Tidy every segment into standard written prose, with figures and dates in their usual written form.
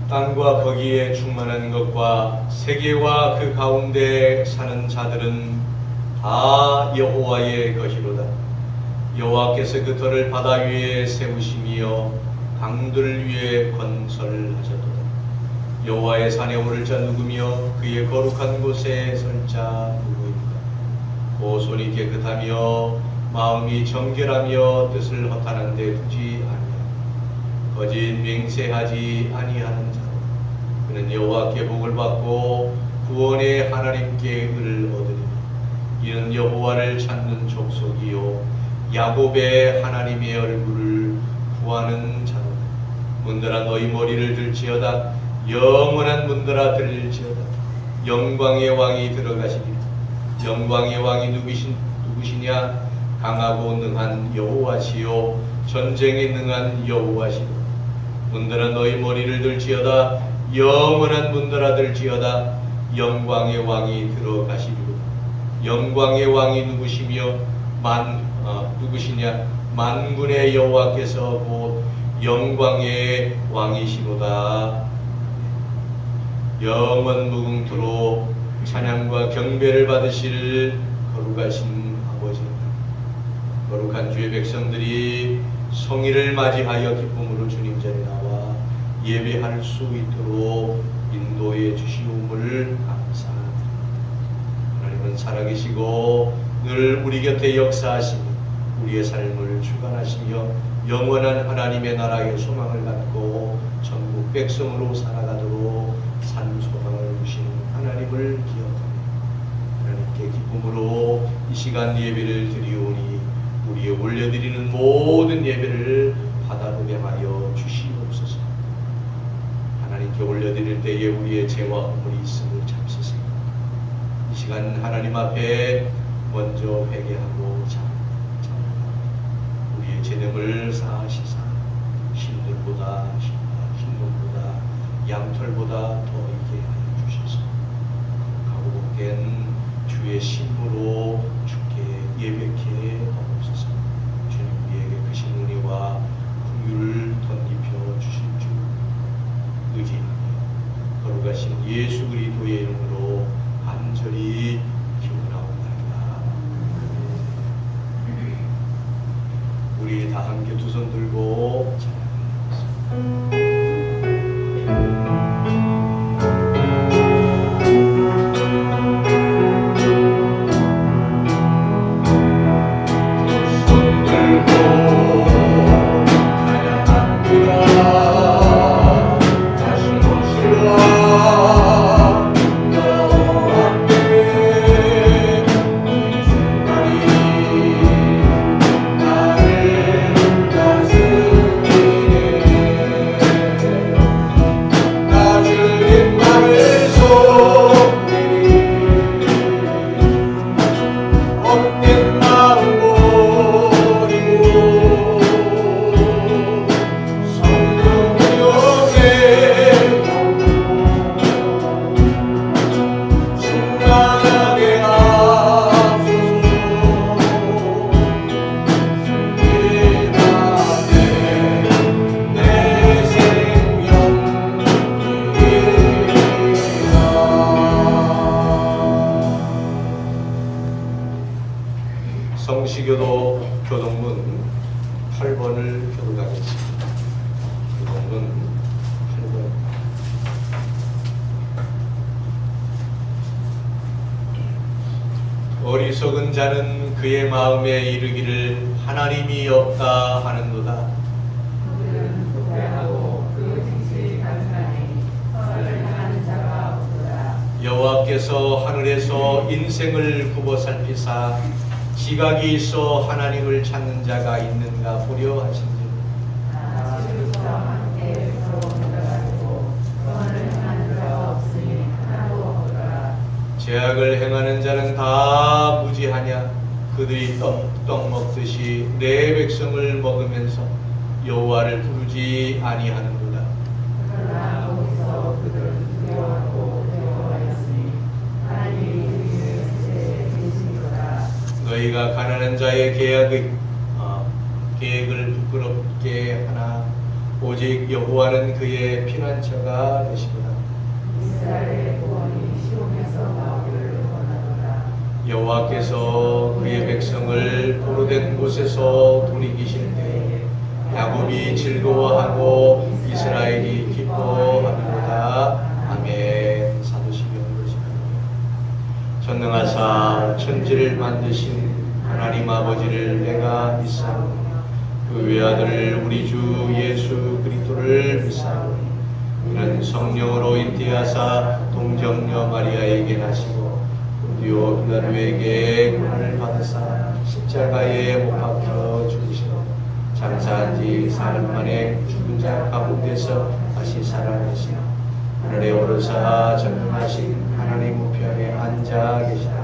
땅과 거기에 충만한 것과 세계와 그 가운데 사는 자들은 다 여호와의 것이로다. 여호와께서 그 터를 바다 위에 세우시며 강들 위에 건설하셨도다. 여호와의 산에 오를 자 누구며 그의 거룩한 곳에 설 자 누구입니까? 오 손이 깨끗하며 마음이 정결하며 뜻을 허탄한 데 두지 아니하고 거짓 맹세하지 아니하는 자로 그는 여호와께 복을 받고 구원의 하나님께 을을 얻으리니 이는 여호와를 찾는 족속이요 야곱의 하나님의 얼굴을 구하는 자로다. 문들아 너희 머리를 들지어다. 영원한 문들아 들릴지어다. 영광의 왕이 들어가시리라. 영광의 왕이 누구시냐? 강하고 능한 여호와시요 전쟁에 능한 여호와시요. 문들아 너희 머리를 들지어다. 영원한 문들아 들지어다. 영광의 왕이 들어가시리로다. 영광의 왕이 누구시며 누구시냐? 만군의 여호와께서 곧 영광의 왕이시로다. 영원 무궁토록 찬양과 경배를 받으실 거룩하신 아버지, 거룩한 주의 백성들이 성일을 맞이하여 기쁨으로 주님 자리에 나와 예배할 수 있도록 인도해 주시옵을 감사합니다. 하나님은 살아계시고 늘 우리 곁에 역사하시며 우리의 삶을 주관하시며 영원한 하나님의 나라의 소망을 갖고 전국 백성으로 살아가도록 산 소망을 주신 하나님을 기억하며 하나님께 기쁨으로 이 시간 예배를 드리오니 우리의 올려드리는 모든 예배를 받아보게 하여 주시옵소서. 하나님께 올려드릴 때에 우리의 죄와 허물이 있음을 잡수세요. 이 시간 하나님 앞에 먼저 회개하고 우리의 죄됨을 사하시사 흰눈보다 양털보다 더 있게 하여 주셔서 거룩하고 복된 주의 신부로 주께 예배케 하옵소서. 주님 우리에게 크신 은혜와 긍휼을 덧입혀 주실 줄 의지하며 거룩하신 예수 그리스도의 이름으로 간절히 기원하옵나이다. 우리 다 함께 두 손 들고 찬양하겠습니다. 성시교도 교동문 8번을 교독하겠습니다. 교동문 8번. 어리석은 자는 그의 마음에 이르기를 하나님이 없다 하는도다. 그들은 부패하고 그 진실이 간사하니 선을 행하는 자가 없도다. 여호와께서 하늘에서 인생을 굽어 살피사 지각이 있어 하나님을 찾는 자가 있는가 보려 하신즉 지금부터 함께 들어오셔가지고 선을 행하는 자가 없으니 하나도 없도다. 죄악을 행하는 자는 다 무지하냐? 그들이 떡 먹듯이 내 백성을 먹으면서 여호와를 부르지 아니하는도다. 그러나 거기서 그들은 두려워하고 두려워하였으니 하나님이 우리를 세대에 계시니로다. 너희가 가난한 자의 계획을 부끄럽게 하나 오직 여호와는 그의 피난처가 되시구나. 이스라엘의 구원이 시온에서 나오기를 원하노라. 여호와께서 그의 백성을 포로된 곳에서 돌이키실 때에 야곱이 즐거워하고 이스라엘이 기뻐하리로다. 아멘. 사도시경으로 시작합니다. 전능하사 천지를 만드신 하나님 아버지를 내가 믿사오니 그 외아들 우리 주 예수 그리스도를 믿사오니 이는 성령으로 잉태하사 동정녀 마리아에게 나시고 본디오 빌라도에게 고난을 받으사 십자가에 못 박혀 죽으시고 장사한 지 사흘 만에 죽은 자 가운데서 다시 살아내시고 하늘에 오르사 전능하신 하나님 우편에 앉아 계시다.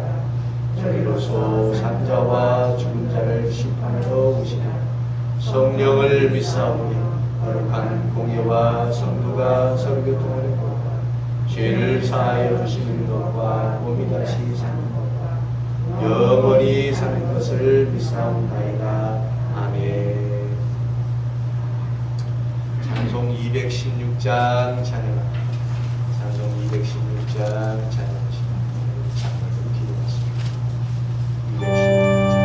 저희로서 산자와 죽은 자를 심판하러 오시나 성령을 믿사오니 거룩한 공예와 성도가 서로 교통하는 것과 죄를 사하여 주시는 것과 몸이 다시 사는 것과 영원히 사는 것을 믿사옵나이다. 아멘. 찬송 216장 찬양합니다. 찬송 216장 찬양하십니다. 찬양을 기도하십니다. 216장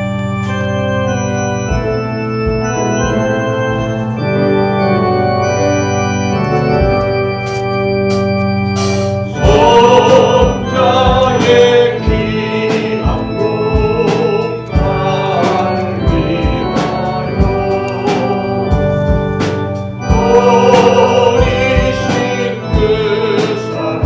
어리신 그 사랑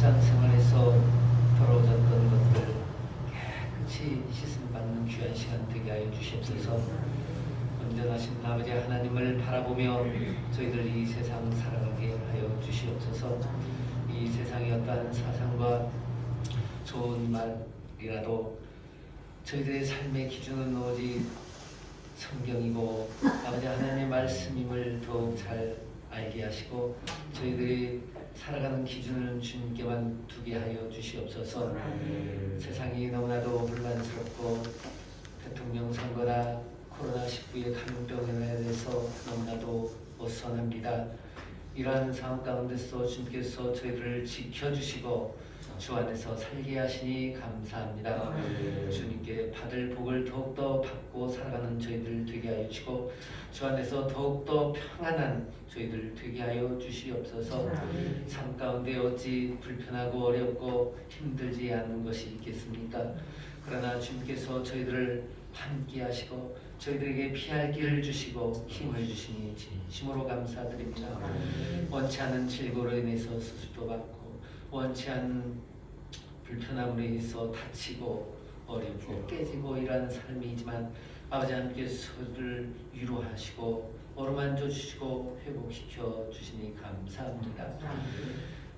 일상생활에서 벌어졌던 것들 깨끗이 씻음받는 귀한 시간 되게 하여 주시옵소서. 온전하신 아버지 하나님을 바라보며 저희들 이 세상 살아가게 하여 주시옵소서. 이 세상의 어떠한 사상과 좋은 말이라도 저희들의 삶의 기준은 오직 성경이고 아버지 하나님의 말씀임을 더욱 잘 알게 하시고 저희들이 살아가는 기준을 주님께만 두게 하여 주시옵소서. 세상이 너무나도 혼란스럽고 대통령 선거나 코로나19의 감염병에 대해서 너무나도 어선합니다. 이러한 상황 가운데서 주님께서 저희를 지켜주시고 주 안에서 살게 하시니 감사합니다. 주님께 받을 복을 더욱더 받고 살아가는 저희들 되게 하여 주시고 주 안에서 더욱더 평안한 저희들 되게 하여 주시옵소서. 삶 가운데 어찌 불편하고 어렵고 힘들지 않은 것이 있겠습니까? 그러나 주님께서 저희들을 함께 하시고 저희들에게 피할 길을 주시고 힘을 주시니 진심으로 감사드립니다. 원치 않은 질고로 인해서 수술도 받고 원치 않은 불편함으로 인해서 다치고 어렵고 깨지고 이러한 삶이지만 아버지 하나님께서 저를 위로하시고 어루만져 주시고 회복시켜 주시니 감사합니다.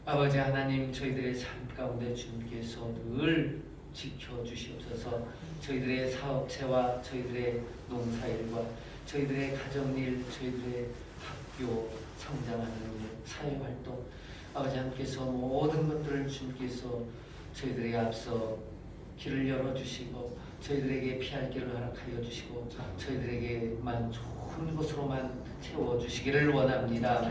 아버지 하나님 저희들의 삶 가운데 주님께서 늘 지켜주시옵소서. 저희들의 사업체와 저희들의 농사일과 저희들의 가정일, 저희들의 학교 성장하는 일, 사회활동 아버지 하나님께서 모든 것들을 주님께서 저희들에게 앞서 길을 열어주시고 저희들에게 피할 길을 허락하여 주시고 저희들에게만 좋은 것으로만 채워주시기를 원합니다.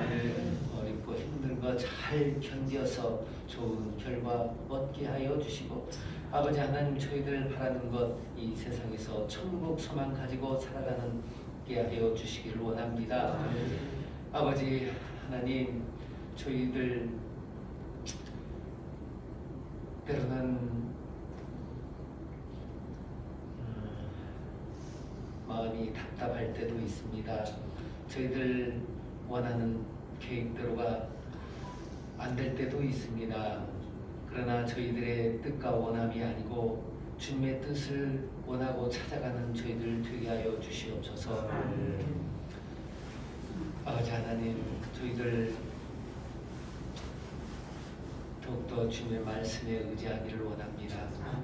어렵고 힘든 거 잘 견뎌서 좋은 결과 얻게 하여 주시고 아버지 하나님 저희들 바라는 것 이 세상에서 천국 소망 가지고 살아가는 게 하여 주시기를 원합니다. 아버지 하나님 저희들 때로는 마음이 답답할 때도 있습니다. 저희들 원하는 계획대로가 안 될 때도 있습니다. 그러나 저희들의 뜻과 원함이 아니고 주님의 뜻을 원하고 찾아가는 저희들 되게 하여 주시옵소서. 아버지 하나님 저희들 더욱더 주님의 말씀에 의지하기를 원합니다.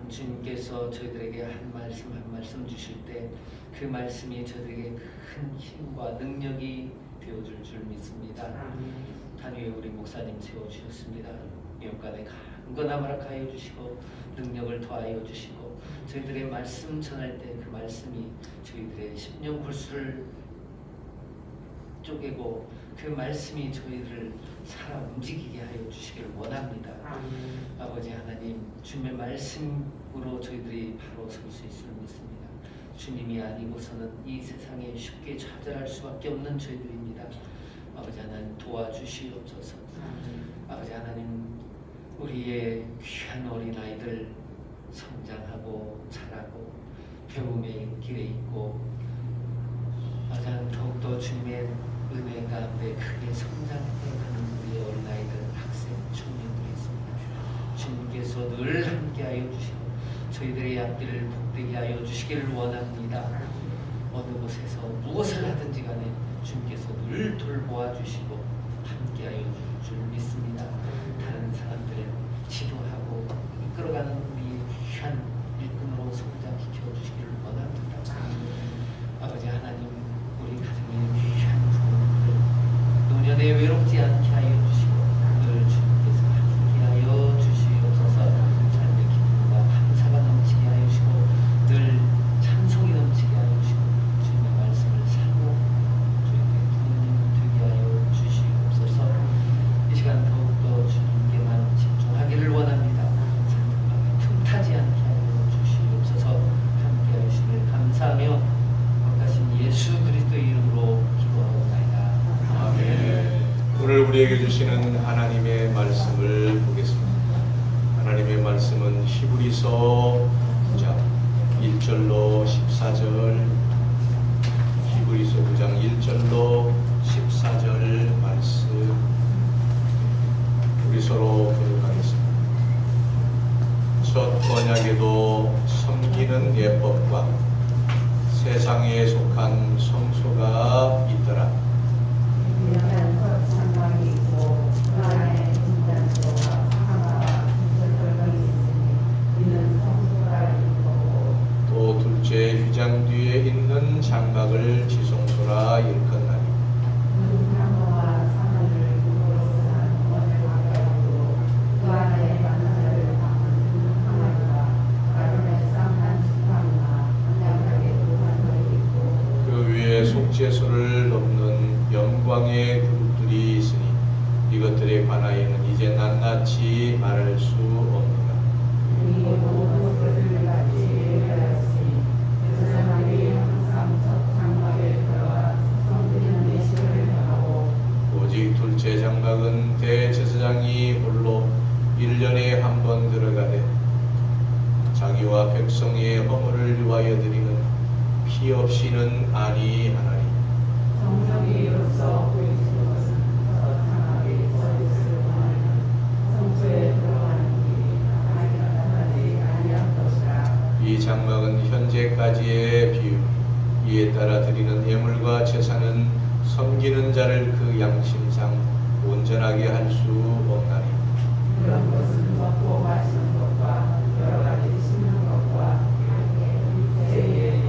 주님께서 저희들에게 한 말씀 주실 때 그 말씀이 저희들에게 큰 힘과 능력이 되어줄 줄 믿습니다. 단위에 우리 목사님 세워주셨습니다. 영간에 강건함을 허락하여 주시고 능력을 더하여 주시고 저희들의 말씀 전할 때 그 말씀이 저희들의 심령 골수를 쪼개고 그 말씀이 저희를 살아 움직이게 하여 주시기를 원합니다. 아버지 하나님 주님의 말씀으로 저희들이 바로 설 수 있음을 믿습니다. 주님이 아니고서는 이 세상에 쉽게 좌절할 수밖에 없는 저희들입니다. 아버지 하나님 도와주시옵소서. 아버지 하나님 우리의 귀한 어린아이들 성장하고 자라고 배움의 길에 있고 아버지 하나님 더욱더 주님의 은혜 가운데 크게 성장해가는 우리의 어린아이들 학생 청년들이 있습니다. 주님께서 늘 함께하여 주시고 저희들의 앞길을 복되게 하여 주시기를 원합니다. 어느 곳에서 무엇을 하든지 간에 주님께서 늘 돌보아 주시고 함께하여 줄 줄 믿습니다. 다른 사람들을 지도하고 이끌어가는 우리 귀한 일꾼으로 성장시켜 주시기를 원합니다. 아버지 하나님 우리 가정의 귀한 부모님들 노년에 외롭지 않게 하여 주시고 늘 주님께서 함께하여 주시옵소서. 삶의 기쁨과 감사가 넘치게 하여 주시고 늘 찬송이 넘치게 하여 주시고 주님의 말씀을 살고 주님의 부모님 되게 하여 주시옵소서. 이 시간 더욱더 주님께만 집중하기를 원합니다. 상대방에 틈타지 않게 하여 주시옵소서. 함께 하여 주시길 감사하며 거룩하신 예수 그리스도의 이름으로 기도하옵나이다. 아멘. 오늘 우리에게 주시는 하나님의 말씀을 보겠습니다. 하나님의 말씀은 히브리서 9장 1절로 14절, 히브리서 9장 1절로 14절 말씀 우리 서로 교독하겠습니다. 지키는 예법과 세상에 속한 성소가 있더라. 유명한 것 장막이 있고 그 안에 진단소와 사마와 절벽이 있으니 이는 성소라 일컫고 또 둘째 휘장 뒤에 있는 장막을 지성소라 일컫나니 향로와 사마를 구로서 한 원을 가까이고 그 안에 만나를 담은 항아리와 가론의 쌍난 지팡이와 한량하게 두만들이 있고 그 위에 속죄소를 넘는 영광의 그룹들이 있으니 이것들에 관하여는 이제 낱낱이 말할 수 없느니라. 이 모든 것을 같이 예배하였으니 그 사람이 항상 첫 장막에 들어가 성드리는 예식을 행하고 오직 둘째 장막은 대제사장이 홀로 1년에 한 번 들어가되 자기와 백성의 허물을 위하여 드리는 피 없이는 아니하나니 성령이 이로써 보이시는 것은 첫 장막이 거짓을 범하는 성소에 들어가는 길이 하나님이 아니한 것이라. 이 장막은 현재까지의 비유 이에 따라 드리는 예물과 제사는 섬기는 자를 그 양심상 온전하게 할 수 없나니 그런 것은 먹고 마시는 것과 여러 가지 씹는 것과 제의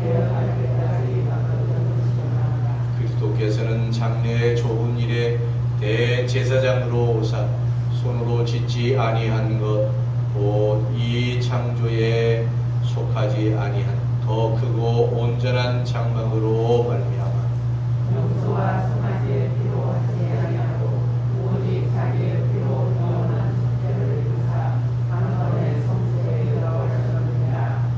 대여할 때까지 바꿔주는 것이라. 그리스도께서는 장래의 좋은 일에 대제사장으로 오사 손으로 짓지 아니한 것 곧 이 창조에 속하지 아니한 더 크고 온전한 장막으로 말미암아 용서와 송아지의 피로 하지 아니하고 오직 자기의 피로 영원한 속죄를 이루사 한 번에 성소에 들어가셨느니라.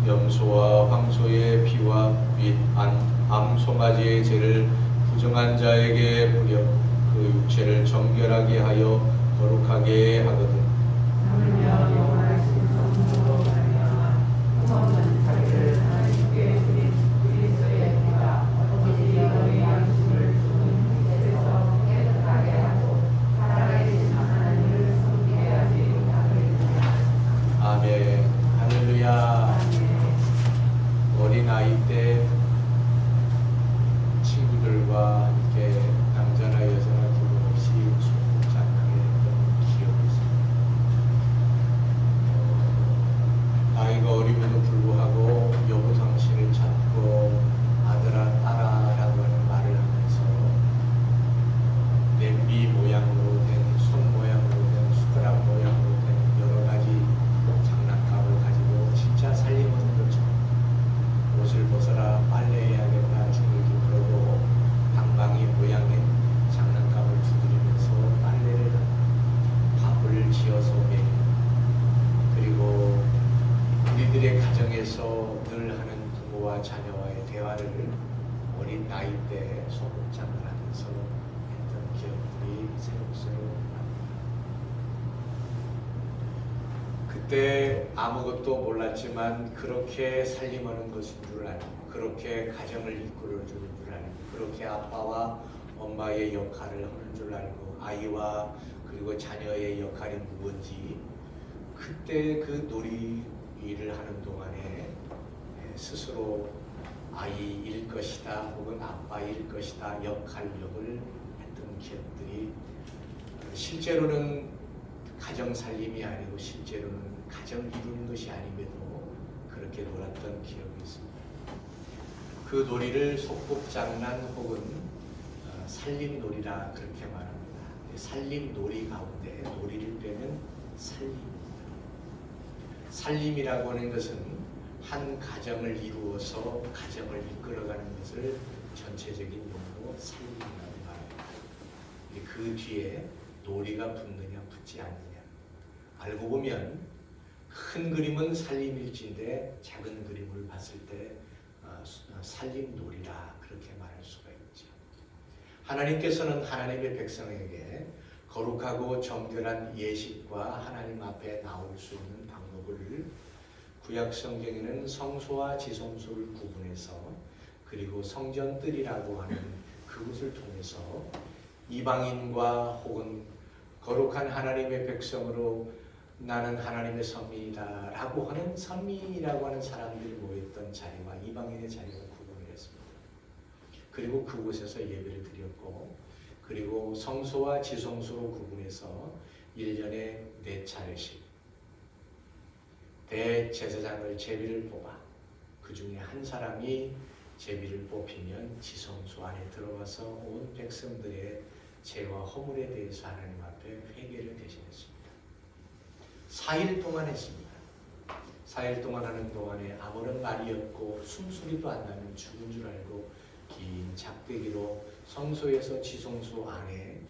염소와 황소의 피와 및 암송아지의 죄를 부정한 자에게 뿌려 그 육체를 정결하게 하여 거룩하게 하거든. 하물며 영원하신 성령으로 말미암아 후원은 자기를 하나님께 드린 그리스도의 피가 오직 너희 양심을 죽은 형체에서 깨끗하게 하고 살아계신 하나님을 섬기게 하지 못하느니라. 아멘. 할렐루야. 어린 아이 때 친구들과 함께 남자나 여자나 구분 없이 소꿉장난을 했던 기억이 있습니다. 나이가 어림에도 불구하고 여보 당신을 찾고 아들아 딸아라고 하는 말을 하면서 냄비 모양으로 된 손 모양으로 된 숟가락 모양으로 된 여러 가지 장난감을 가지고 진짜 살림 없는 것처럼 옷을 벗어라 빨래해야겠다 친구들도 그러고 방방이 모양의 장난감을 두드리면서 빨래를 하고 밥을 지어서 먹이고 그리고 우리들의 가정에서 늘 하는 부모와 자녀와의 대화를 어린 나이 때 소꿉장을 하면서 했던 기억들이 새록새록 납니다. 그때 아무것도 몰랐지만 그렇게 살림하는 것인 줄 알고 그렇게 가정을 이끌어 주는 줄 알고 그렇게 아빠와 엄마의 역할을 하는 줄 알고 아이와 그리고 자녀의 역할이 무엇인지 그때 그 놀이를 하는 동안에 스스로 아이일 것이다 혹은 아빠일 것이다 역할력을 했던 기억들이 실제로는 가정 살림이 아니고 실제로는 가정 이루는 것이 아님에도 그렇게 놀았던 기억이 있습니다. 그 놀이를 소꿉장난 혹은 살림놀이라 그렇게 말합니다. 살림놀이 가운데 놀이를 빼면 살림입니다. 살림이라고 하는 것은 한 가정을 이루어서 가정을 이끌어가는 것을 전체적인 용어로 살림이라고 말합니다. 그 뒤에 놀이가 붙느냐 붙지 않느냐 알고 보면 큰 그림은 살림일지인데 작은 그림을 봤을 때 살림놀이라 그렇게 말할 수가 있죠. 하나님께서는 하나님의 백성에게 거룩하고 정결한 예식과 하나님 앞에 나올 수 있는 방법을 구약 성경에는 성소와 지성소를 구분해서 그리고 성전뜰이라고 하는 그것을 통해서 이방인과 혹은 거룩한 하나님의 백성으로 나는 하나님의 선민이다 라고 하는 선민이라고 하는 사람들이 모였던 자리와 이방인의 자리가 구분을 했습니다. 그리고 그곳에서 예배를 드렸고, 그리고 성소와 지성소로 구분해서 1년에 4차례씩 대제사장을 제비를 뽑아 그 중에 한 사람이 제비를 뽑히면 지성소 안에 들어가서 온 백성들의 죄와 허물에 대해서 하나님 앞에 회개를 대신했습니다. 4일 동안 했습니다. 4일 동안 하는 동안에 아무런 말이 없고 숨소리도 안 나면 죽은 줄 알고 긴 작대기로 성소에서 지성소 안에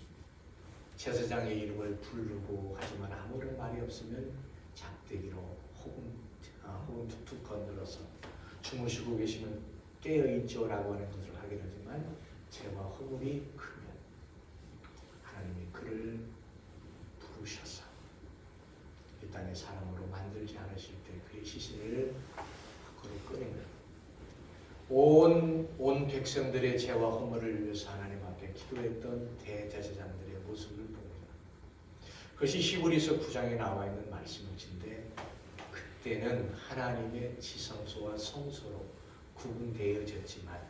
제사장의 이름을 부르고, 하지만 아무런 말이 없으면 작대기로 혹은 툭툭 건드려서 주무시고 계시면 깨어있죠 라고 하는 것을 하긴 하지만, 죄와 허물이 크면 하나님이 그를 부르셔서 이 땅의 사람으로 만들지 않으실 때 그의 시신을 밖으로 꺼내는 온 백성들의 죄와 허물을 위해서 하나님 앞에 기도했던 대제사장들의 모습을 봅니다. 그것이 히브리서 9장에 나와 있는 말씀인데, 그때는 하나님의 지성소와 성소로 구분되어졌지만,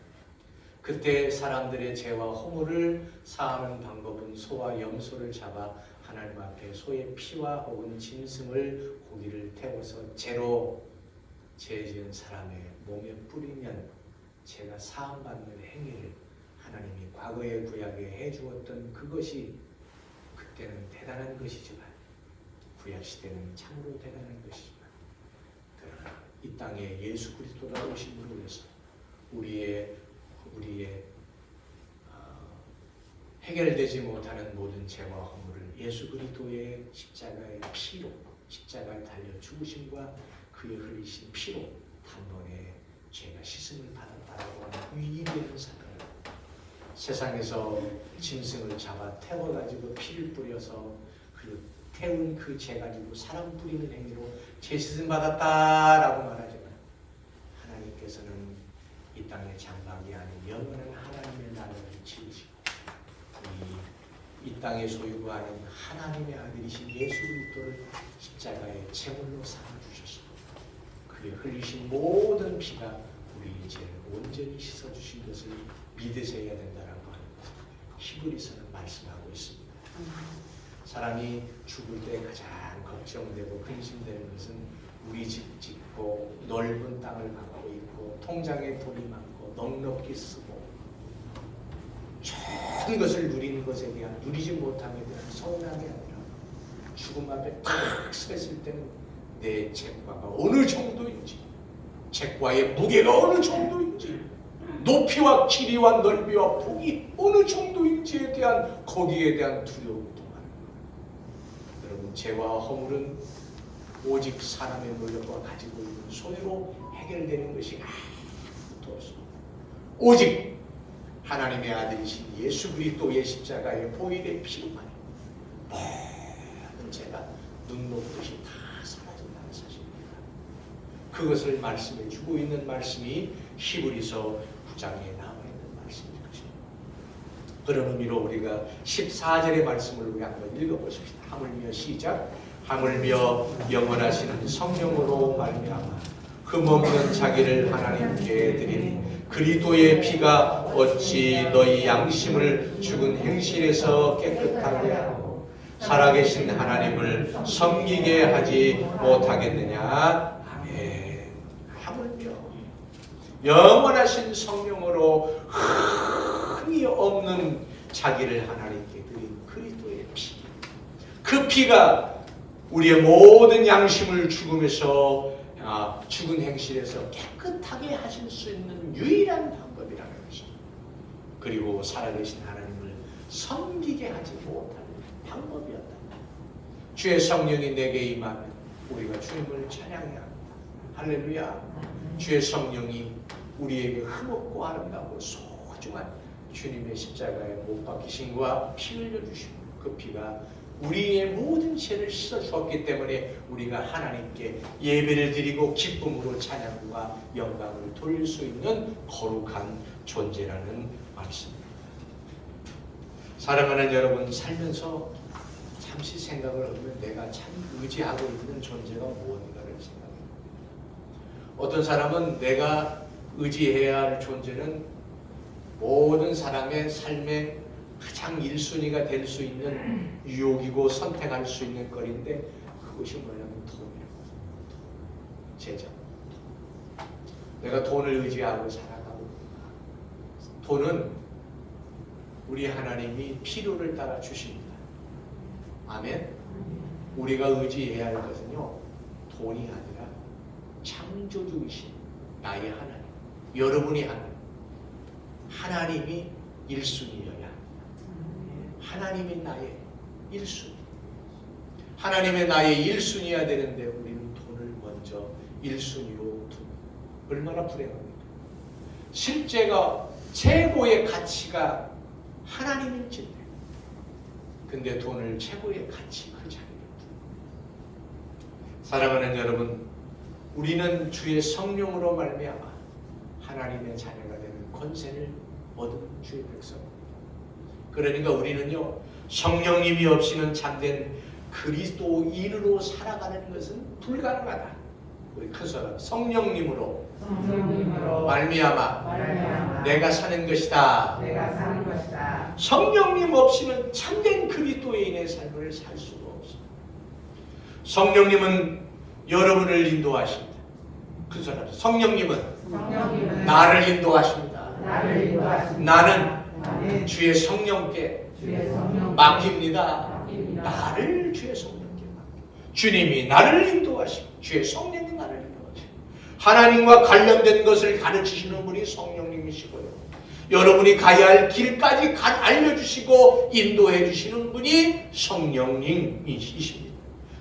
그때 사람들의 죄와 허물을 사하는 방법은 소와 염소를 잡아 하나님 앞에 소의 피와 혹은 짐승을 고기를 태워서 죄로 죄 지은 사람의 몸에 뿌리면 죄가 사함받는 행위를 하나님이 과거의 구약에 해주었던 그것이 그때는 대단한 것이지만, 구약시대는 참으로 대단한 것이지만, 그러나 이 땅에 예수 그리스도가 오심으로 해서 우리의 해결되지 못하는 모든 죄와 허물을 예수 그리스도의 십자가의 피로, 십자가에 달려 죽으심과 그의 흘리신 피로 단번에 죄가 씻음을 받았다고 하는 위대한 사건을, 세상에서 짐승을 잡아 태워가지고 피를 뿌려서 그 태운 그 죄 가지고 사람 뿌리는 행위로 죄 씻음 받았다라고 말하지만, 하나님께서는 이 땅의 장막이 아닌 영원한 하나님의 나라를 지으시고 이 땅의 소유가 아닌 하나님의 아들이신 예수 그리스도를 십자가의 제물로 삼아주셔서 그의 흘리신 모든 피가 우리의 죄를 온전히 씻어주신 것을 믿으셔야 된다라고 하는 히브리서는 말씀하고 있습니다. 사람이 죽을 때 가장 걱정되고 근심되는 것은 우리 집 짓고 넓은 땅을 갖고 있고 통장에 돈이 많고 넉넉히 쓰고 좋은 것을 누리는 것에 대한, 누리지 못함에 대한 서운함이 아니라 죽음 앞에 탁 서 있을 때는 내 책과가 어느 정도인지, 책과의 무게가 어느 정도인지, 높이와 길이와 넓이와 폭이 어느 정도인지에 대한, 거기에 대한 두려움도 많아요. 여러분, 죄와 허물은 오직 사람의 노력과 가지고 있는 소유로 해결되는 것이 아무것도 없습니다. 오직 하나님의 아들이신 예수 그리스도의 십자가의 보혈의 피로만이 모든 죄가 눈 녹듯이 다 사라진다는 사실입니다. 그것을 말씀해 주고 있는 말씀이 히브리서 9장에 나와 있는 말씀일 것입니다. 그런 의미로 우리가 14절의 말씀을 우리 한번 읽어보십시다. 하물며 시작. 하물며 영원하시는 성령으로 말미암아 흠없는 자기를 하나님께 드린 그리스도의 피가 어찌 너희 양심을 죽은 행실에서 깨끗하게 하고 살아계신 하나님을 섬기게 하지 못하겠느냐. 아멘. 하물며 영원하신 성령으로 흠이 없는 자기를 하나님께 드린 그리스도의 피, 그 피가 우리의 모든 양심을 죽은 행실에서 깨끗하게 하실 수 있는 유일한 방법이라는 것입니다. 그리고 살아계신 하나님을 섬기게 하지 못하는 방법이었다. 주의 성령이 내게 임하면 우리가 주님을 찬양해야 합니다. 할렐루야. 주의 성령이 우리에게 흠없고 아름답고 소중한 주님의 십자가에 못 박히심과 피 흘려주시고, 그 피가 우리의 모든 죄를 씻어주었기 때문에 우리가 하나님께 예배를 드리고 기쁨으로 찬양과 영광을 돌릴 수 있는 거룩한 존재라는 말씀입니다. 사랑하는 여러분, 살면서 잠시 생각을 하면 내가 참 의지하고 있는 존재가 무엇인가를 생각해요. 어떤 사람은 내가 의지해야 할 존재는 모든 사람의 삶의 가장 1순위가 될 수 있는 유혹이고 선택할 수 있는 거리인데 그것이 뭐냐면 돈이라고. 재정. 내가 돈을 의지하고 살아가고 돈은 우리 하나님이 필요를 따라 주십니다. 아멘. 우리가 의지해야 할 것은요 돈이 아니라 창조주이신 나의 하나님, 여러분이 하나님, 하나님이 1순위여야 합니다. 하나님이 나의 1순위. 하나님의 나의 1순위여야 되는데 우리는 돈을 먼저 1순위로 두고 얼마나 불행합니까? 실제가 최고의 가치가 하나님일진데 근데 돈을 최고의 가치 그 자리에 두고 사랑하는 여러분, 우리는 주의 성령으로 말미암아 하나님의 자녀가 되는 권세를 얻은 주의 백성입니다. 그러니까 우리는요 성령님이 없이는 참된 그리스도인으로 살아가는 것은 불가능하다. 우리 큰 사람 성령님으로 말미암아 내가 사는 것이다. 성령님 없이는 참된 그리스도인의 삶을 살 수가 없습니다. 성령님은 여러분을 인도하십니다. 큰 사람 성령님은 나를 인도하십니다. 나는 주의 성령께 맡깁니다. 나를 주의 성령께 맡깁니다. 주님이 나를 인도하시고 주의 성령이 나를 인도하시고 하나님과 관련된 것을 가르치시는 분이 성령님이시고요. 여러분이 가야 할 길까지 알려주시고 인도해 주시는 분이 성령님이십니다.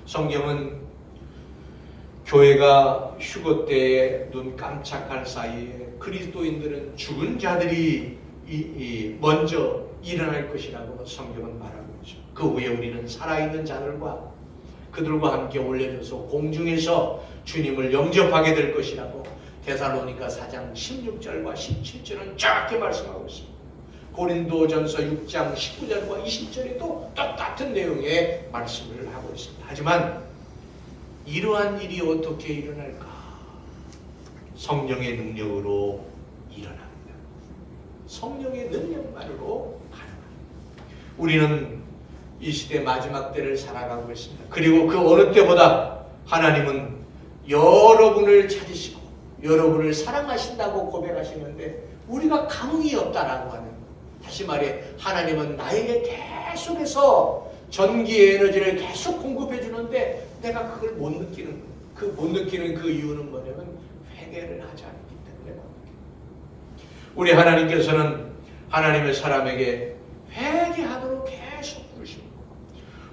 성경은 교회가 휴거 때에 눈 깜짝할 사이에 그리스도인들은 죽은 자들이 먼저 일어날 것이라고 성경은 말하고 있죠. 그 후에 우리는 살아있는 자들과 그들과 함께 올려져서 공중에서 주님을 영접하게 될 것이라고 데살로니가 4장 16절과 17절은 정확히 말씀하고 있습니다. 고린도전서 6장 19절과 20절에도 똑같은 내용의 말씀을 하고 있습니다. 하지만 이러한 일이 어떻게 일어날까? 성령의 능력으로 일어납니다. 성령의 능력만으로 가능합니다. 우리는 이 시대 마지막 때를 살아가고 있습니다. 그리고 그 어느 때보다 하나님은 여러분을 찾으시고 여러분을 사랑하신다고 고백하시는데 우리가 감흥이 없다라고 하는 것. 다시 말해 하나님은 나에게 계속해서 전기의 에너지를 계속 공급해 주는데 내가 그걸 못 느끼는 못 느끼는 그 이유는 뭐냐면 회개를 하지 않기 때문에 우리 하나님께서는 하나님의 사람에게 회개하도록 계속 부르십니다.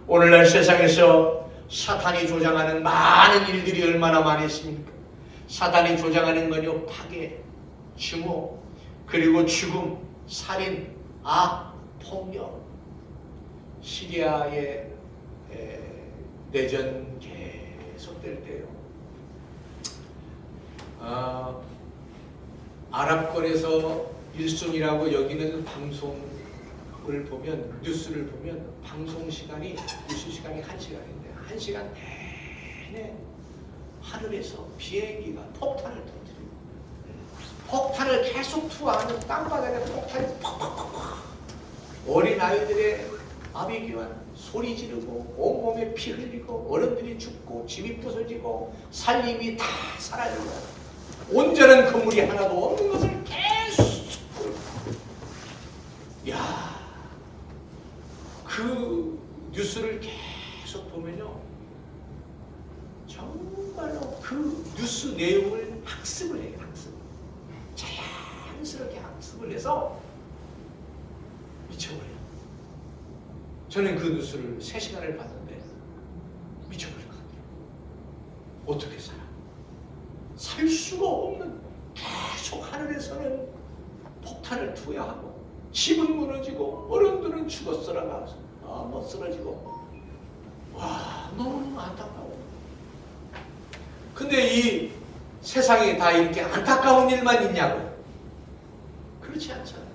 오늘날 세상에서 사탄이 조장하는 많은 일들이 얼마나 많이 있습니까? 사탄이 조장하는 건요 파괴, 증오, 그리고 죽음, 살인, 악, 폭력. 시리아의 내전 계속될 때요. 아랍권에서 1순위라고 여기는 방송을 보면 뉴스를 보면 방송 시간이 뉴스 시간이 1시간인데 1시간 내내 하늘에서 비행기가 폭탄을 터뜨리고 폭탄을 계속 투하하는 땅바닥에 폭탄이 팍팍팍팍 어린 아이들의 아비규환 소리 지르고 온몸에 피 흘리고 어른들이 죽고 집이 부서지고 살림이 다 사라지고 온전한 건물이 하나도 없는 것을 계속 그 뉴스를 계속 보면요 정말로 그 뉴스 내용을 학습을 해요. 자연스럽게 학습을 해서 미쳐버려요. 저는 그 뉴스를 3시간을 봤는데 미쳐버릴 것 같아요. 어떻게 살아? 살 수가 없는 계속 하늘에서는 폭탄을 투여하고 집은 무너지고 어른들은 죽어 못 쓰러지고 와 너무 안타까워. 근데 이 세상에 다 이렇게 안타까운 일만 있냐고? 그렇지 않잖아요.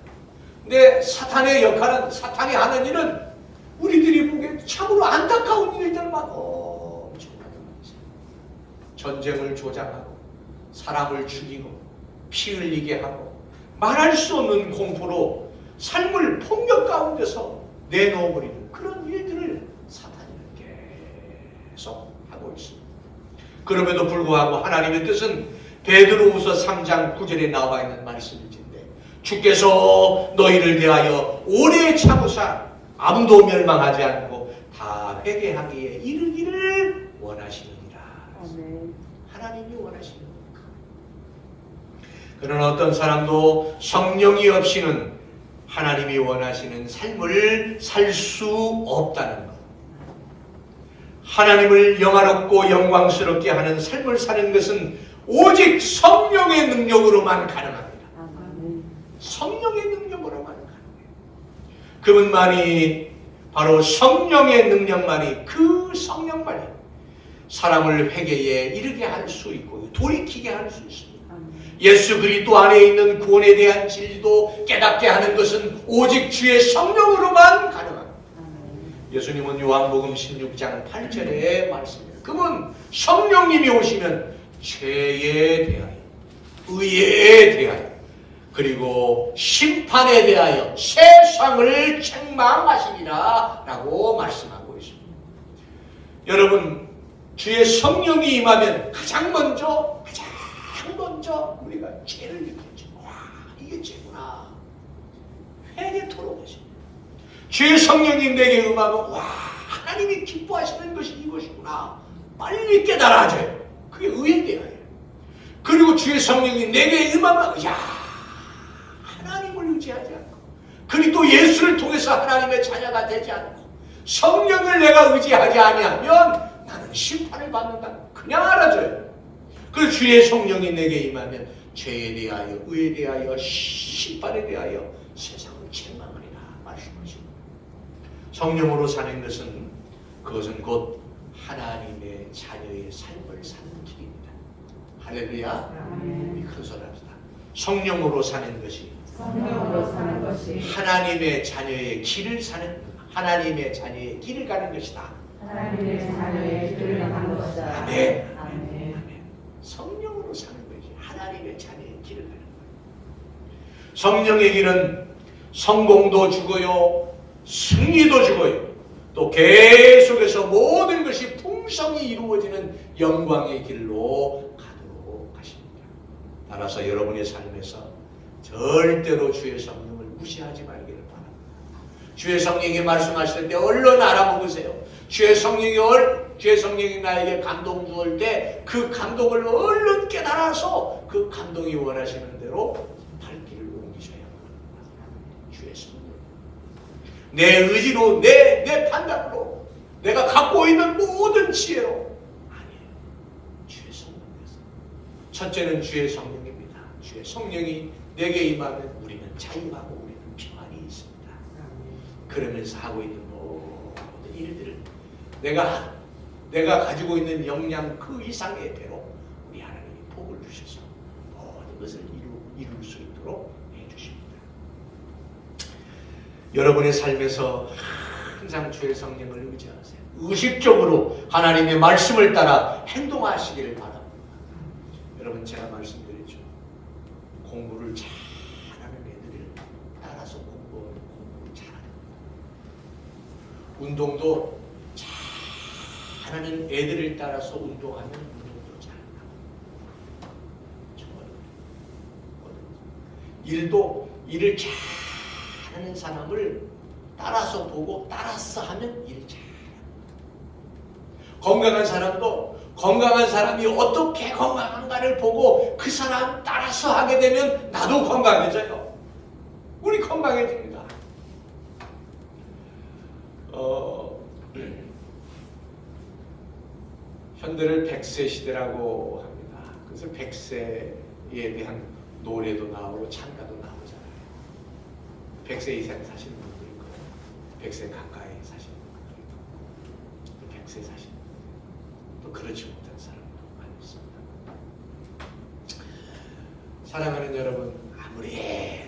근데 사탄의 역할은 사탄이 하는 일은 우리들이 보기에 참으로 안타까운 일들만 엄청나게 많습니다. 전쟁을 조장하고 사람을 죽이고 피 흘리게 하고 말할 수 없는 공포로 삶을 폭력 가운데서 내놓아버리는 그런 일들을 사탄은 계속 하고 있습니다. 그럼에도 불구하고 하나님의 뜻은 베드로후서 3장 9절에 나와 있는 말씀인데 주께서 너희를 대하여 오래 참으사 아무도 멸망하지 않고 다 회개하기에 이르기를 원하시느니라. 하나님이 원하시는 겁니다. 그러나 어떤 사람도 성령이 없이는 하나님이 원하시는 삶을 살 수 없다는 것. 하나님을 영화롭고 영광스럽게 하는 삶을 사는 것은 오직 성령의 능력으로만 가능합니다. 성령의 능력으로만 가능해요. 그분만이 바로 성령의 능력만이 그 성령만이 사람을 회개에 이르게 할 수 있고 돌이키게 할 수 있습니다. 예수 그리스도 안에 있는 구원에 대한 진리도 깨닫게 하는 것은 오직 주의 성령으로만 가능합니다. 예수님은 요한복음 16장 8절에 말씀해요. 그분 성령님이 오시면 죄에 대하여, 의에 대하여, 그리고 심판에 대하여 세상을 책망하시리라 라고 말씀하고 있습니다. 여러분, 주의 성령이 임하면 가장 먼저 우리가 죄를 느끼죠. 와, 이게 죄구나. 회개토록 하십니다. 주의 성령이 내게 임하면 와, 하나님이 기뻐하시는 것이 이것이구나. 빨리 깨달아져요. 그게 의에 대하여. 그리고 주의 성령이 내게 임하면 야, 하나님을 의지하지 않고 그리고 예수를 통해서 하나님의 자녀가 되지 않고 성령을 내가 의지하지 아니하면 나는 심판을 받는다. 그냥 알아줘요. 그 주의 성령이 내게 임하면 죄에 대하여, 의에 대하여, 심판에 대하여 세상을 책망하리라 말씀하십니다. 성령으로 사는 것은 그것은 곧 하나님의 자녀의 삶을 사는 길입니다. 할렐루야. 우리 큰 소리 합시다. 성령으로 사는 것이 하나님의 자녀의 길을 사는, 하나님의 자녀의 길을 가는 것이다. 하나님의 자녀의 길을 가는 것이다. 아멘. 아멘. 성령으로 사는 것이 하나님의 자녀의 길을 가는 거예요. 성령의 길은 성공도 주고요, 승리도 주고요, 또 계속해서 모든 것이 풍성히 이루어지는 영광의 길로 가도록 하십니다. 따라서 여러분의 삶에서 절대로 주의 성령을 무시하지 말기를 바랍니다. 주의 성령이 말씀하실 때 얼른 알아보세요. 주의 성령이 나에게 감동 주을 때 그 감동을 얼른 깨달아서 그 감동이 원하시는 대로 발길을 옮기셔야 합니다. 주의 성령. 내 의지로, 내 판단으로, 내가 갖고 있는 모든 지혜로 아니에요. 주의 성령께서. 첫째는 주의 성령입니다. 주의 성령이 내게 임하면 우리는 자유하고 우리는 평안이 있습니다. 그러면서 하고 있는 모든 일들을 내가 가지고 있는 역량 그 이상의 대로 우리 하나님이 복을 주셔서 모든 것을 이룰 수 있도록 해주십니다. 여러분의 삶에서 항상 주의 성령을 의지하세요. 의식적으로 하나님의 말씀을 따라 행동하시기를 바랍니다. 여러분, 제가 말씀드렸죠. 공부를 잘하는 애들을 따라서 공부를 잘하는 거예요. 운동도 잘하는 애들을 따라서 운동하면 운동도 잘한다. 정말. 일을 잘하는 사람을 따라서 보고 따라서 하면 일 잘한다. 건강한 사람도 건강한 사람이 어떻게 건강한가를 보고 그 사람 따라서 하게 되면 나도 건강해져요. 우리 건강해집니다. 현대를 100세 시대라고 합니다. 그래서 100세에 대한 노래도 나오고 찬가도 나오잖아요. 100세 이상 사시는 분도 있고 100세 가까이 사시는 분도 있고 또 100세 사시는 분도 또 그렇지 못한 사람도 많이 있습니다. 사랑하는 여러분, 아무리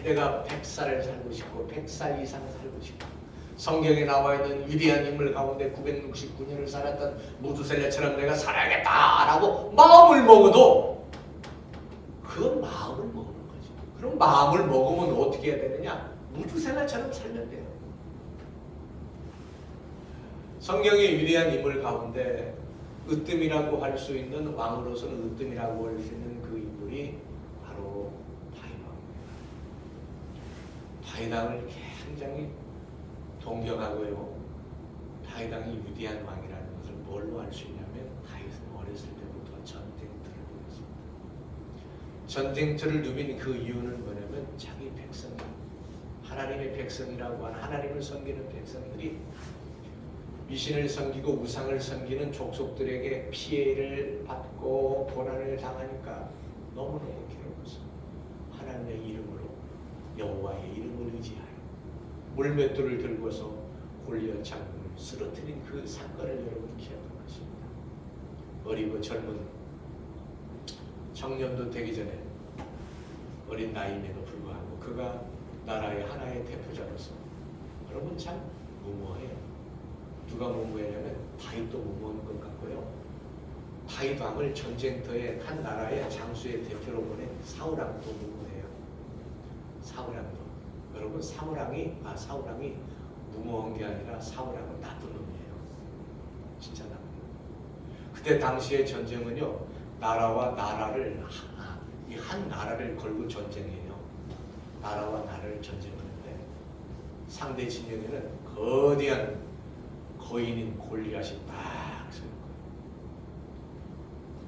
내가 100살을 살고 싶고 100살 이상 살고 싶고 성경에 나와 있는 위대한 인물 가운데 969년을 살았던 무두셀레처럼 내가 살아야겠다라고 마음을 먹어도 그건 마음을 먹는 거지. 그럼 마음을 먹으면 어떻게 해야 되느냐? 무두셀레처럼 살면 돼요. 성경의 위대한 인물 가운데 으뜸이라고 할 수 있는, 왕으로서는 으뜸이라고 할 수 있는 그 인물이 바로 다윗 왕입니다. 다윗 왕을 굉장히 동경하고요. 다윗 왕이 위대한 왕이라는 것을 뭘로 알 수 있냐면 다윗은 어렸을 때부터 전쟁터를 누렸습니다. 전쟁터를 누빈 그 이유는 뭐냐면 자기 백성, 하나님의 백성이라고 하는 하나님을 섬기는 백성들이 미신을 섬기고 우상을 섬기는 족속들에게 피해를 받고 고난을 당하니까 너무너무 괴로워서 하나님의 이름으로, 여호와의 이름을 의지하여 물맷돌을 들고서 골리앗 장군을 쓰러뜨린 그 사건을 여러분 기억할 것입니다. 어리고 젊은 청년도 되기 전에 어린 나이임에도 불구하고 그가 나라의 하나의 대표자로서 여러분 참 무모해요. 누가 무모하냐면 다윗도 무모한 것 같고요. 다윗 왕을 전쟁터에 한 나라의 장수의 대표로 보낸 사울왕도 무모해요. 사울왕도. 여러분 사울왕이 무모한 게 아니라 사울왕은 나쁜 놈이에요. 진짜 나쁜 놈. 그때 당시의 전쟁은요, 나라와 나라를 이 한 나라를 걸고 전쟁해요. 나라와 나라를 전쟁하는데 상대 진영에는 거대한 거인인 골리앗이 딱 서 있고,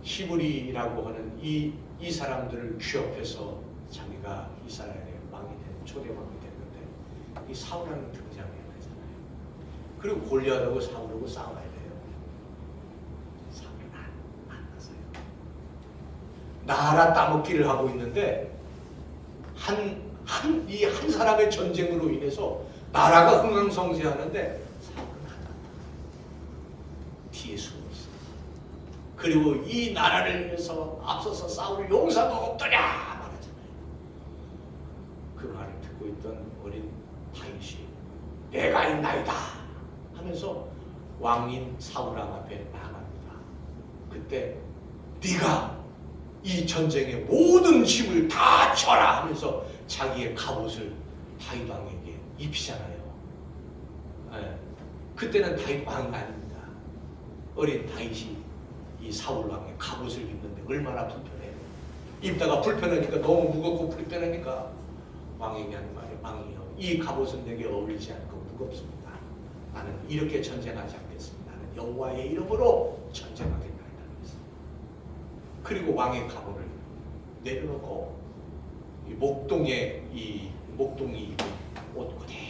히브리라고 하는 이 사람들을 취업해서 자기가 이스라엘의 왕이 된, 초대 왕이 됐는데 이 사울왕이 등장해야 되잖아요. 그리고 골리앗하고 사울하고 싸워야 돼요. 사울은 안 나서요. 나라 따먹기를 하고 있는데 한 사람의 전쟁으로 인해서 나라가 흥황성쇠하는데 뒤에 숨었어. 그리고 이 나라를 위해서 앞서서 싸울 용사가 없더냐 말하잖아요. 그 말을 듣고 있던 어린 다윗이 내가 있나이다 하면서 왕인 사울왕 앞에 나갑니다. 그때 네가 이 전쟁의 모든 힘을 다 쳐라 하면서 자기의 갑옷을 다윗 왕에게 입히잖아요. 네. 그때는 다윗 왕이 아닙니다. 어린 다윗이 이 사울 왕의 갑옷을 입는데 얼마나 불편해요. 입다가 불편하니까, 너무 무겁고 불편하니까 왕에게 하는 말이, 왕이여 이 갑옷은 내게 어울리지 않고 무겁습니다. 나는 이렇게 전쟁하지 않겠습니다. 나는 여호와의 이름으로 전쟁하겠나이다. 그리고 왕의 갑옷을 내려놓고 이 목동이 옷 그대로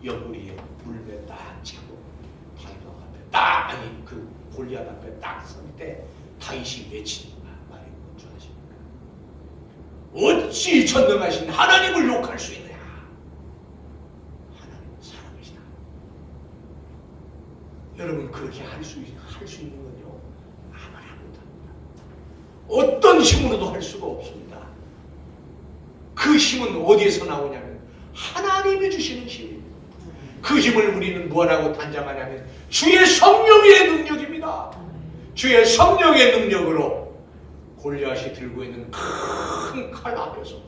옆구리에 물매 딱 차고 다윗 왕 앞에 딱, 아니 그 골리앗 앞에 딱 설 때 다윗이 외치는 말이 뭔지 아십니까? 어찌 전능하신 하나님을 욕할 수 있느냐? 하나님은 살아계시다. 여러분 그렇게 할 수 있는 건요, 아무나 못합니다. 어떤 힘으로도 할 수가 없습니다. 그 힘은 어디에서 나오냐면 하나님이 주시는 힘입니다. 그 힘을 우리는 뭐라고 단장하냐면 주의 성령의 능력입니다. 주의 성령의 능력으로 골리앗이 들고 있는 큰 칼 앞에서도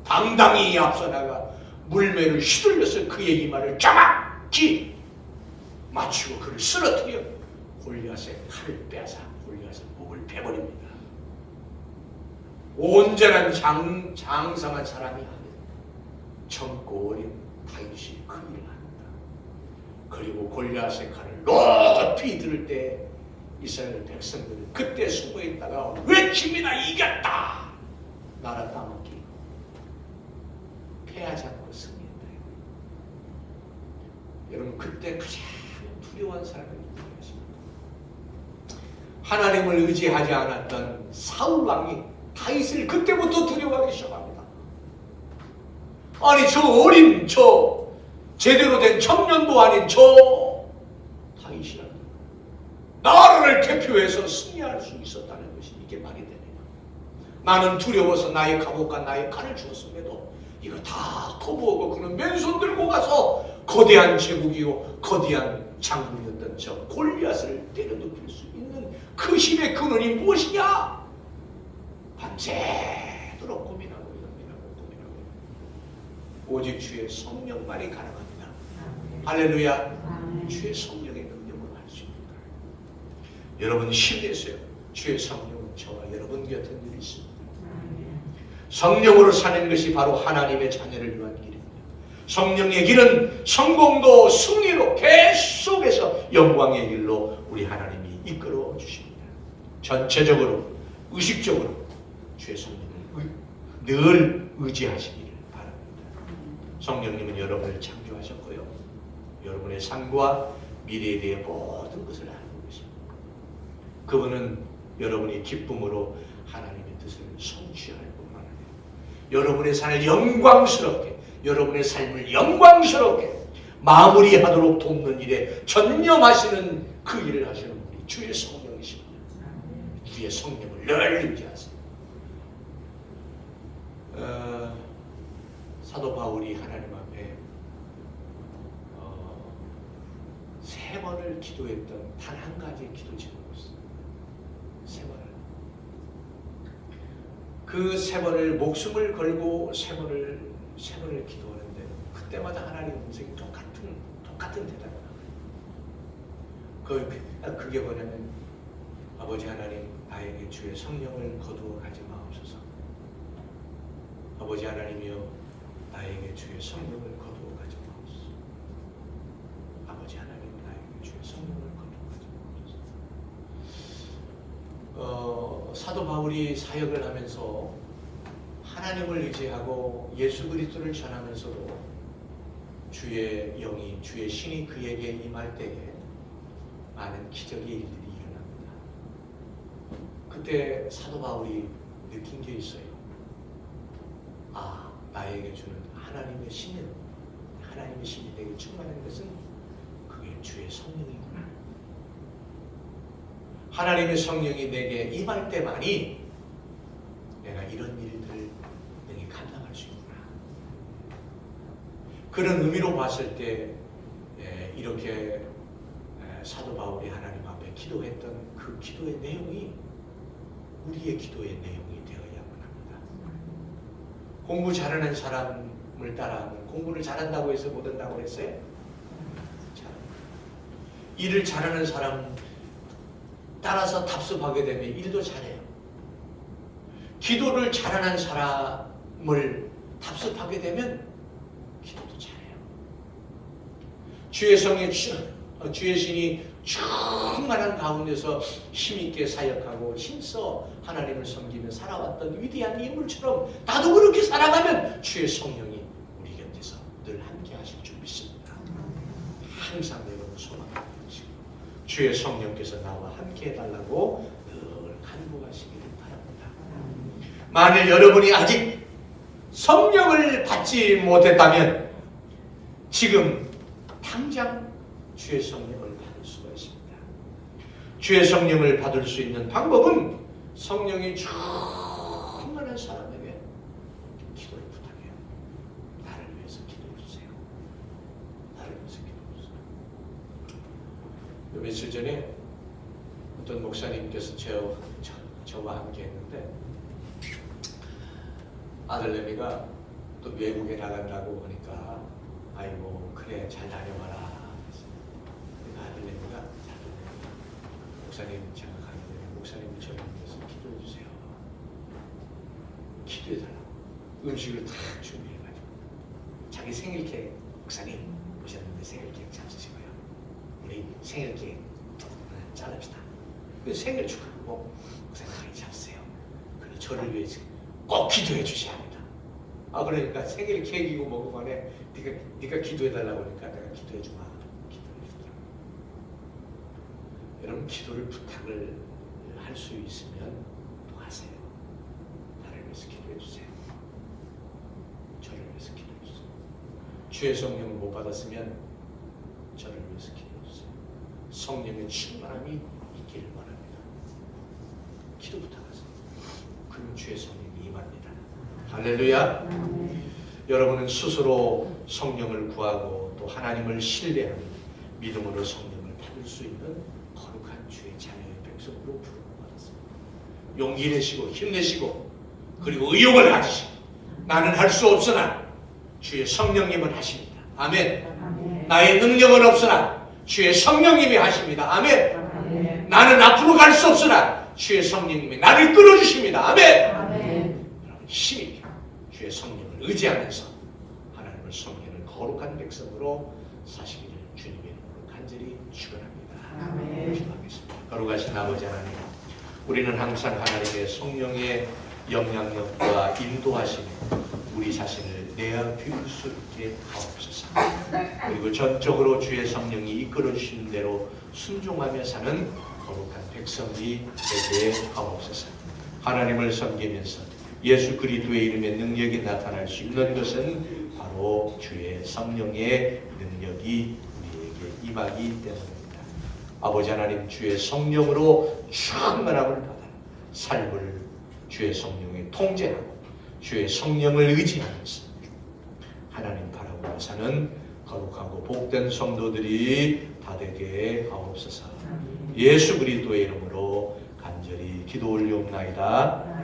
당당히 앞서 나가 물매를 휘둘려서 그의 이마를 정확히 맞추고 그를 쓰러뜨려 골리앗의 칼을 빼앗아 골리앗의 목을 베버립니다. 온전한 장성한 사람이 아닌 젊고 어린 다윗이 그 일을 합니다. 그리고 골리앗의 칼을 높이 들을 때 이스라엘 백성들은 그때 숨어있다가 외칩니다. 이겼다. 나라 따먹기. 패하지 않고 승리했다. 여러분 그때 가장 두려워한 사람이 누구였습니까? 하나님을 의지하지 않았던 사울 왕이 다윗을 그때부터 두려워하기 시작합니다. 아니 저 어린 제대로 된 청년도 아닌 다윗이라는 나라를 대표해서 승리할 수 있었다는 것이 이게 말이 됩니다. 나는 두려워서 나의 갑옷과 나의 칼을 주었음에도 이거 다 거부하고 그는 맨손 들고 가서 거대한 제국이요 거대한 장군이었던 저 골리앗을 때려눕힐 수 있는 그 힘의 근원이 무엇이냐? 밤새도록 고민하고 오직 주의 성령만이 가능합니다. 할렐루야. 주의 성령의 능력으로 할 수 있습니다. 여러분 힘내세요. 주의 성령은 저와 여러분 곁에 늘 있습니다. 성령으로 사는 것이 바로 하나님의 자녀를 위한 길입니다. 성령의 길은 성공도 승리로 계속해서 영광의 길로 우리 하나님이 이끌어 주십니다. 전체적으로 의식적으로 주의 성령을 늘 의지하시기를 바랍니다. 성령님은 여러분을 창조하셨고요. 여러분의 삶과 미래에 대해 모든 것을 알고 계십니다. 그분은 여러분이 기쁨으로 하나님의 뜻을 성취할 뿐만 아니라 여러분의 삶을 영광스럽게, 여러분의 삶을 영광스럽게 마무리하도록 돕는 일에 전념하시는 그 일을 하시는 분이 주의 성령이십니다. 주의 성령을 늘 의지하세요. 사도 바울이 하나님 앞에 3번을 기도했던 단 한 가지 기도 제목이었어요. 3번을. 그 3번을 목숨을 걸고 3번을 기도하는데 그때마다 하나님 음성이 똑같은 대답을 하거든요. 그게 뭐냐면 아버지 하나님 나에게 주의 성령을 거두어 가지 마옵소서. 아버지 하나님이여 나에게 주의 성령을 거두어 가지 마옵소서. 아버지 하나님 나에게 주의 성령을 거두어 가지 마옵소서. 사도 바울이 사역을 하면서 하나님을 의지하고 예수 그리스도를 전하면서도 주의 영이, 주의 신이 그에게 임할 때에 많은 기적의 일들이 일어납니다. 그때 사도 바울이 느낀 게 있어요. 나에게 주는 하나님의 신이 내게 충만한 것은 그게 주의 성령이구나. 하나님의 성령이 내게 임할 때만이 내가 이런 일들을 내게 감당할 수 있구나. 그런 의미로 봤을 때 이렇게 사도 바울이 하나님 앞에 기도했던 그 기도의 내용이 우리의 기도의 내용이 되어야만 합니다. 공부 잘하는 사람을 따라하면 공부를 잘한다고 해서 못한다고 했어요? 일을 잘하는 사람 따라서 답습하게 되면 일도 잘해요. 기도를 잘하는 사람을 답습하게 되면 기도도 잘해요. 주의 성령, 주의 신이 충만한 가운데서 힘있게 사역하고 힘써 하나님을 섬기며 살아왔던 위대한 인물처럼 나도 그렇게 살아가면 주의 성령이 우리 곁에서 늘 함께 하실 줄 믿습니다. 항상 여러분 소망하고 계시고 주의 성령께서 나와 함께 해달라고 늘 간구하시기를 바랍니다. 만일 여러분이 아직 성령을 받지 못했다면 지금 당장 주의 성령을 받을 수가 있습니다. 주의 성령을 받을 수 있는 방법은 성령이 충만한 사람에게 기도를 부탁해요. 나를 위해서 기도해 주세요. 나를 위해서 기도해 주세요. 며칠 전에 어떤 목사님께서 저와 함께 했는데 아들내미가 또 외국에 나간다고 하니까 아이고 그래 잘 다녀와라. 아들내미가 목사님 제가 가게 되면 목사님 저를 위해서 기도해 주세요. 기도해 달라고 음식을 다 준비해가지고 자기 생일 케이크 목사님 오셨는데 생일 케이크 잡수시고요. 우리 생일 케이크 잘합시다. 생일 축하하고 목사님 많이 잡수세요. 그리고 저를 위해서 꼭 기도해 주셔야 합니다. 그러니까 생일 케이크이고 뭐고 간에 네가 기도해 달라고 하니까 내가 기도해 주마. 기도해 주라. 여러분 기도를 부탁을 할 수 있으면 또 하세요. 나를 위해서 기도해 주세요. 저를 위해서 기도해 주세요. 주의 성령을 못 받았으면 저를 위해서 기도해 주세요. 성령의 충만함이 있기를 바랍니다. 기도 부탁하세요. 그럼 주의 성령이 임합니다. 할렐루야. 여러분은 스스로 성령을 구하고 또 또 하나님을 신뢰하는 믿음으로 성령을 받을 수 있는 거룩한 주의 자녀의 백성으로 부름받았습니다. 용기 내시고 힘내시고 그리고 의욕을 가지시고 나는 할 수 없으나 주의 성령님은 하십니다. 아멘. 아멘. 나의 능력은 없으나 주의 성령님이 하십니다. 아멘. 아멘. 나는 앞으로 갈 수 없으나 주의 성령님이 나를 끌어주십니다. 아멘. 아멘. 여러분 힘있게 주의 성령을 의지하면서 하나님을 섬기는 거룩한 백성으로 사시기를 주님의 이름으로 간절히 축원합니다. 아멘. 기도하겠습니다. 거룩하신 아버지 하나님, 우리는 항상 하나님의 성령의 영향력과 인도하심에 우리 자신을 내어 비울 수 있게 하옵소서. 그리고 전적으로 주의 성령이 이끌어 주시는 대로 순종하며 사는 거룩한 백성이 되게 하옵소서. 하나님을 섬기면서 예수 그리스도의 이름의 능력이 나타날 수 있는 것은 바로 주의 성령의 능력이 우리에게 임하기 때문입니다. 아버지 하나님, 주의 성령으로 충만함을 받아 삶을 주의 성령에 통제하고 주의 성령을 의지하면서 하나님 바라보며 사는 거룩하고 복된 성도들이 다 되게 하옵소서. 예수 그리스도의 이름으로 간절히 기도 올리옵나이다.